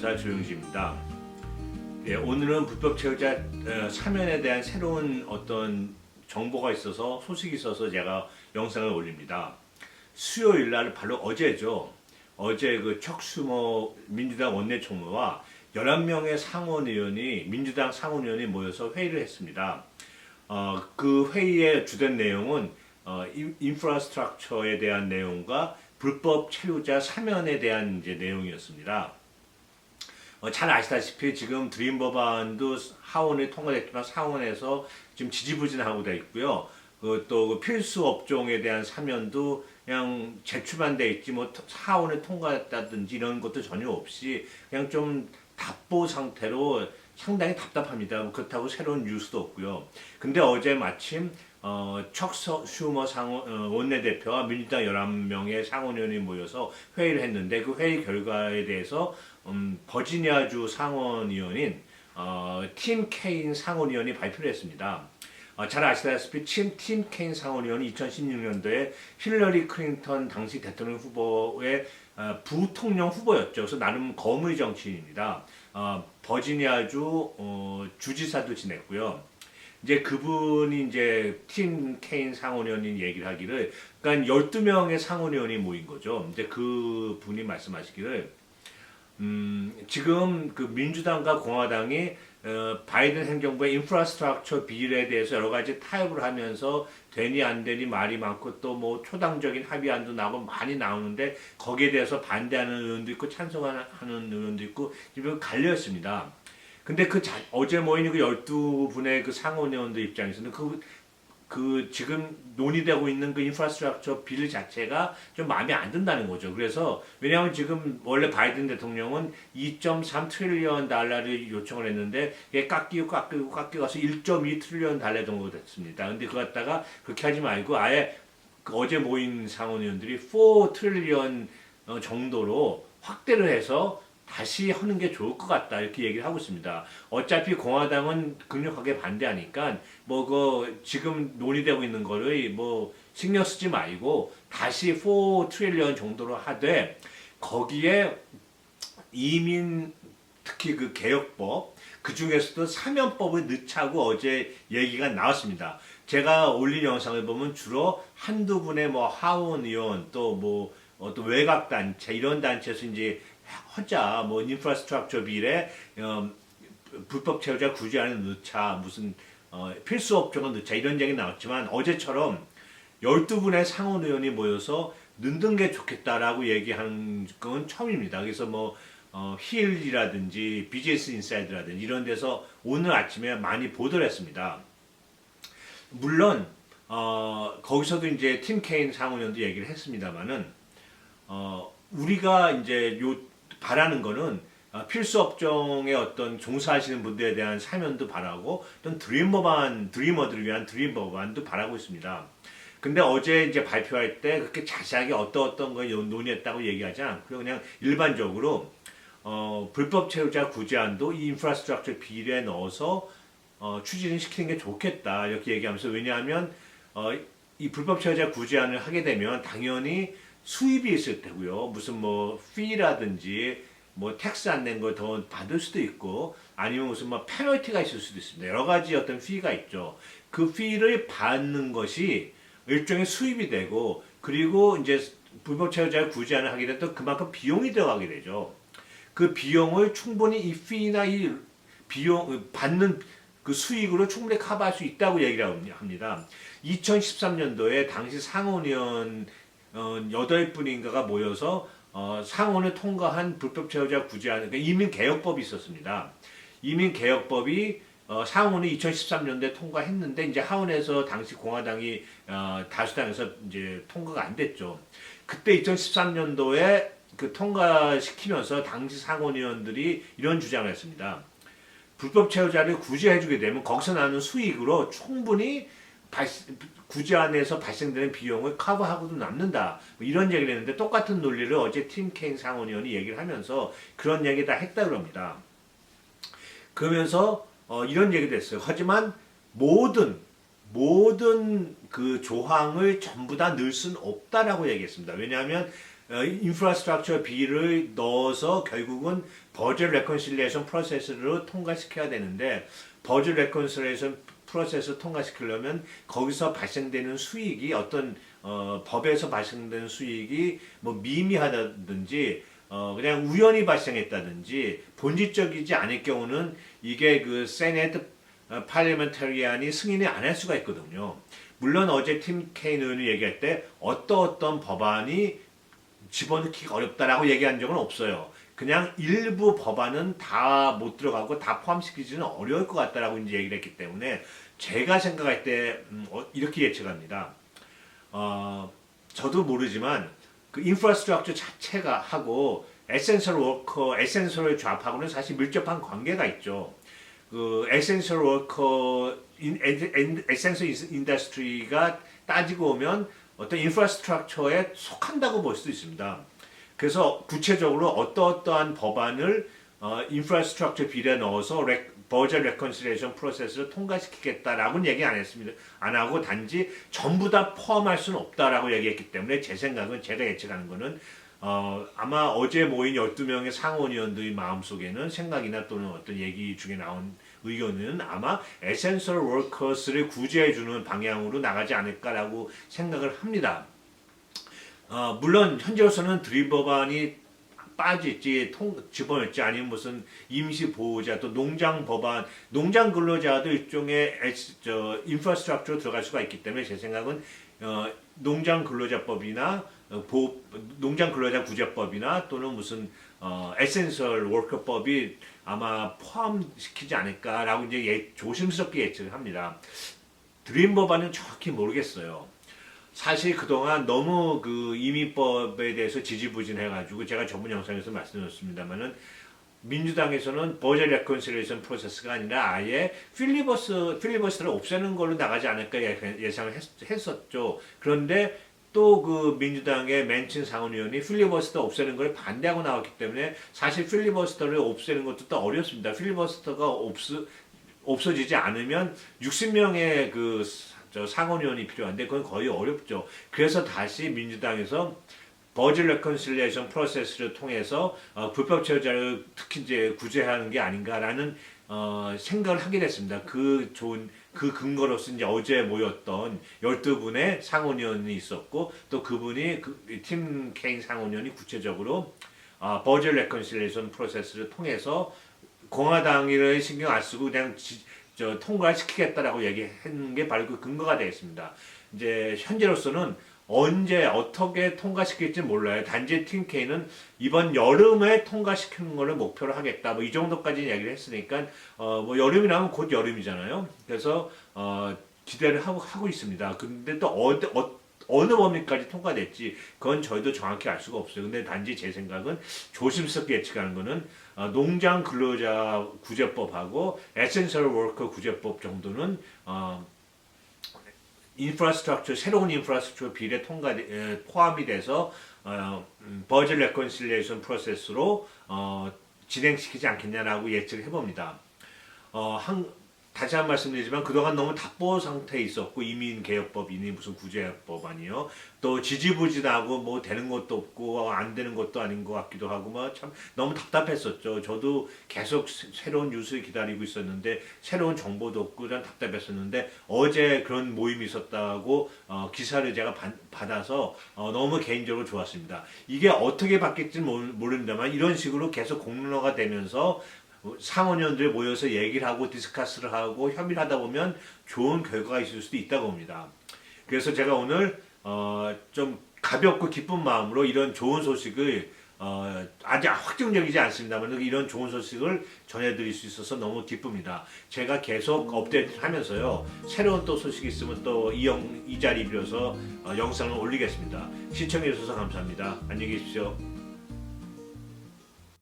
변호사 조영지입니다. 예, 오늘은 불법 채용자 사면에 대한 새로운 어떤 정보가 있어서 소식이 있어서 제가 영상을 올립니다. 수요일 날 바로 어제죠. 어제 그 척수모 민주당 원내총무와 11명의 상원의원이 민주당 상원의원이 모여서 회의를 했습니다. 그 회의의 주된 내용은 인프라스트럭처에 대한 내용과 불법 체류자 사면에 대한 이제 내용이었습니다. 잘 아시다시피 지금 드림 법안도 하원에 통과됐지만 상원에서 지금 지지부진하고 돼 있고요. 또 필수 업종에 대한 사면도 그냥 제출만 돼 있지 뭐 하원에 통과했다든지 이런 것도 전혀 없이 그냥 좀 답보 상태로 상당히 답답합니다. 그렇다고 새로운 뉴스도 없고요. 근데 어제 마침 척 슈머 원내대표와 민주당 11명의 상원의원이 모여서 회의를 했는데 그 회의 결과에 대해서 버지니아주 상원의원인 팀 케인 상원의원이 발표를 했습니다. 잘 아시다시피 팀 케인 상원의원이 2016년도에 힐러리 클린턴 당시 대통령 후보의 부통령 후보였죠. 그래서 나름 거물 정치인입니다. 버지니아주 주지사도 지냈고요. 이제 그분이 이제 팀 케인 상원의원이 얘기를 하기를, 그러니까 12명의 상원의원이 모인 거죠. 이제 그 분이 말씀하시기를, 지금 그 민주당과 공화당이 바이든 행정부의 인프라스트럭처 비일에 대해서 여러 가지 타협을 하면서 되니 안 되니 말이 많고 또 뭐 초당적인 합의안도 나오고 많이 나오는데 거기에 대해서 반대하는 의원도 있고 찬성하는 의원도 있고 지금 갈렸습니다. 근데 어제 모인 그 12분의 그 상원의원들 입장에서는 그 지금 논의되고 있는 그 인프라스트럭처 빌 자체가 좀 마음에 안 든다는 거죠. 그래서 왜냐하면 지금 원래 바이든 대통령은 2.3 트릴리언 달러를 요청을 했는데 이게 깎여가서 1.2 트릴리언 달러 정도 됐습니다. 근데 그거 갖다가 그렇게 하지 말고 아예 어제 모인 상원의원들이 4 트릴리언 정도로 확대를 해서 다시 하는 게 좋을 것 같다 이렇게 얘기를 하고 있습니다. 어차피 공화당은 강력하게 반대하니까 지금 논의되고 있는 거를 뭐 신경 쓰지 말고 다시 4 트릴리언 정도로 하되 거기에 이민 특히 그 개혁법 그 중에서도 사면법을 넣자고 어제 얘기가 나왔습니다. 제가 올린 영상을 보면 주로 한두 분의 뭐 하원 의원 또 외곽 단체 이런 단체에서 이제 하자 뭐 인프라스트럭처 빌에 불법 채용자 구제안을 넣자 무슨 필수 업종을 넣자 이런 얘기 나왔지만 어제처럼 12분의 상원 의원이 모여서 넣는 게 좋겠다라고 얘기하는 건 처음입니다. 그래서 뭐 힐이라든지 비즈니스 인사이드라든지 이런 데서 오늘 아침에 많이 보도를 했습니다. 물론 거기서도 이제 팀 케인 상원의원도 얘기를 했습니다만은 우리가 이제 바라는 거는 필수 업종의 어떤 종사하시는 분들에 대한 사면도 바라고 또 드리머들을 위한 드림 법안도 바라고 있습니다. 근데 어제 이제 발표할 때 그렇게 자세하게 어떤 걸 논의했다고 얘기하지 않고 그냥 일반적으로 불법 채용자 구제안도 이 인프라스트럭처 비일에 넣어서 추진을 시키는 게 좋겠다 이렇게 얘기하면서 왜냐하면 이 불법 채용자 구제안을 하게 되면 당연히 수입이 있을 테고요. 무슨 뭐 피라든지 뭐 텍스 안 낸 거 더 받을 수도 있고 아니면 무슨 뭐 페널티가 있을 수도 있습니다. 여러 가지 어떤 피가 있죠. 그 피를 받는 것이 일종의 수입이 되고 그리고 이제 불법 채용자 구제안을 하게 되면 또 그만큼 비용이 들어가게 되죠. 그 비용을 충분히 이 피나 이 비용 받는 그 수익으로 충분히 커버할 수 있다고 얘기를 합니다. 2013년도에 당시 상원의원 8분인가가 모여서 상원을 통과한 불법 채용자 구제안, 그러니까 이민개혁법이 있었습니다. 이민개혁법이 상원이 2013년도에 통과했는데 이제 하원에서 당시 공화당이 다수당에서 이제 통과가 안 됐죠. 그때 2013년도에 그 통과시키면서 당시 상원의원들이 이런 주장을 했습니다. 불법 채용자를 구제해주게 되면 거기서 나는 수익으로 충분히 구제안에서 발생되는 비용을 커버하고도 남는다. 뭐 이런 얘기를 했는데 똑같은 논리를 어제 팀 케인 상원의원이 얘기를 하면서 그런 얘기 다 했다 그럽니다. 그러면서 이런 얘기도 했어요. 하지만 모든 그 조항을 전부 다 넣을 수는 없다라고 얘기했습니다. 왜냐하면 인프라스트럭처 비를 넣어서 결국은 버젯 레컨실리에이션 프로세스로 통과시켜야 되는데 버젯 레컨실리에이션 프로세스 통과시키려면 거기서 발생되는 수익이 어떤 법에서 발생되는 수익이 뭐 미미하다든지 그냥 우연히 발생했다든지 본질적이지 않을 경우는 이게 그 세네트 파리멘터리안이 승인이 안 할 수가 있거든요. 물론 어제 팀 케인 의원이 얘기할 때 어떤 법안이 집어넣기가 어렵다라고 얘기한 적은 없어요. 그냥 일부 법안은 다 못 들어가고 다 포함시키지는 어려울 것 같다라고 이제 얘기를 했기 때문에 제가 생각할 때 이렇게 예측합니다. 저도 모르지만 그 인프라스트럭처 자체가 하고 에센셜 워커, 에센셜 잡하고는 사실 밀접한 관계가 있죠. 그 에센셜 워커, 에센셜 인더스트리가 따지고 오면 어떤 인프라스트럭처에 속한다고 볼 수 있습니다. 그래서 구체적으로 어떠한 법안을 인프라스트럭처 비례에 넣어서 버젯 레컨실리에이션 프로세스를 통과시키겠다라고는 얘기 안 했습니다. 안 하고 단지 전부 다 포함할 수는 없다라고 얘기했기 때문에 제 생각은 제가 예측하는 거는 아마 어제 모인 12명의 상원의원들의 마음속에는 생각이나 또는 어떤 얘기 중에 나온 의견은 아마 에센셜 워커스를 구제해주는 방향으로 나가지 않을까라고 생각을 합니다. 물론 현재로서는 드림 법안이 빠질지 집어넣지 아니면 무슨 임시 보호자 또 농장 법안, 농장 근로자도 일종의 인프라스트럭처로 들어갈 수가 있기 때문에 제 생각은 농장 근로자법이나 농장 근로자 구제법이나 또는 무슨 에센셜 워커법이 아마 포함시키지 않을까라고 이제 조심스럽게 예측을 합니다. 드림 법안은 정확히 모르겠어요. 사실 그동안 너무 그 이민법에 대해서 지지부진해가지고 제가 전문 영상에서 말씀드렸습니다만은 민주당에서는 버젯 레컨실리에이션 프로세스가 아니라 아예 필리버스터를 없애는 걸로 나가지 않을까 예상을 했었죠. 그런데 또 그 민주당의 맨친 상원의원이 필리버스터 없애는 걸 반대하고 나왔기 때문에 사실 필리버스터를 없애는 것도 또 어렵습니다. 필리버스터가 없어지지 않으면 60명의 그 상원의원이 필요한데 그건 거의 어렵죠. 그래서 다시 민주당에서 버젯 레컨실리에이션 프로세스를 통해서 불법 체류자를 특히 이제 구제하는 게 아닌가라는 생각을 하게 됐습니다. 그 근거로서 이제 어제 모였던 12분의 상원의원이 있었고 또 그분이 팀 케인 상원의원이 구체적으로 버젯 레컨실리에이션 프로세스를 통해서 공화당을 신경 안 쓰고 그냥 통과시키겠다라고 얘기한 게 바로 그 근거가 되겠습니다. 이제 현재로서는 언제 어떻게 통과시킬지 몰라요. 단지 팀 K는 이번 여름에 통과시키는 거를 목표로 하겠다. 뭐 이 정도까지 얘기를 했으니까 뭐 여름이라면 곧 여름이잖아요. 그래서 기대를 하고 있습니다. 근데 또 어느 범위까지 통과될지 그건 저희도 정확히 알 수가 없어요. 근데 단지 제 생각은 조심스럽게 예측하는 거는 농장 근로자 구제법하고 에센셜 워커 구제법 정도는 새로운 인프라스트럭처 비례 포함이 돼서 버젯 레컨실리에이션 프로세스로 진행시키지 않겠냐라고 예측을 해봅니다. 다시 한 번 말씀드리지만 그동안 너무 답보 상태에 있었고 이민개혁법이니 무슨 구제법 아니요. 또 지지부진하고 뭐 되는 것도 없고 안 되는 것도 아닌 것 같기도 하고 뭐 참 너무 답답했었죠. 저도 계속 새로운 뉴스를 기다리고 있었는데 새로운 정보도 없고 좀 답답했었는데 어제 그런 모임이 있었다고 기사를 제가 받아서 너무 개인적으로 좋았습니다. 이게 어떻게 바뀔지는 모릅니다만 이런 식으로 계속 공론화가 되면서 상원의원들이 모여서 얘기를 하고 디스커스를 하고 협의를 하다 보면 좋은 결과가 있을 수도 있다고 봅니다. 그래서 제가 오늘 좀 가볍고 기쁜 마음으로 이런 좋은 소식을 아직 확정적이지 않습니다만 이런 좋은 소식을 전해드릴 수 있어서 너무 기쁩니다. 제가 계속 업데이트를 하면서요. 새로운 또 소식이 있으면 또 이 자리 빌어서 영상을 올리겠습니다. 시청해 주셔서 감사합니다. 안녕히 계십시오.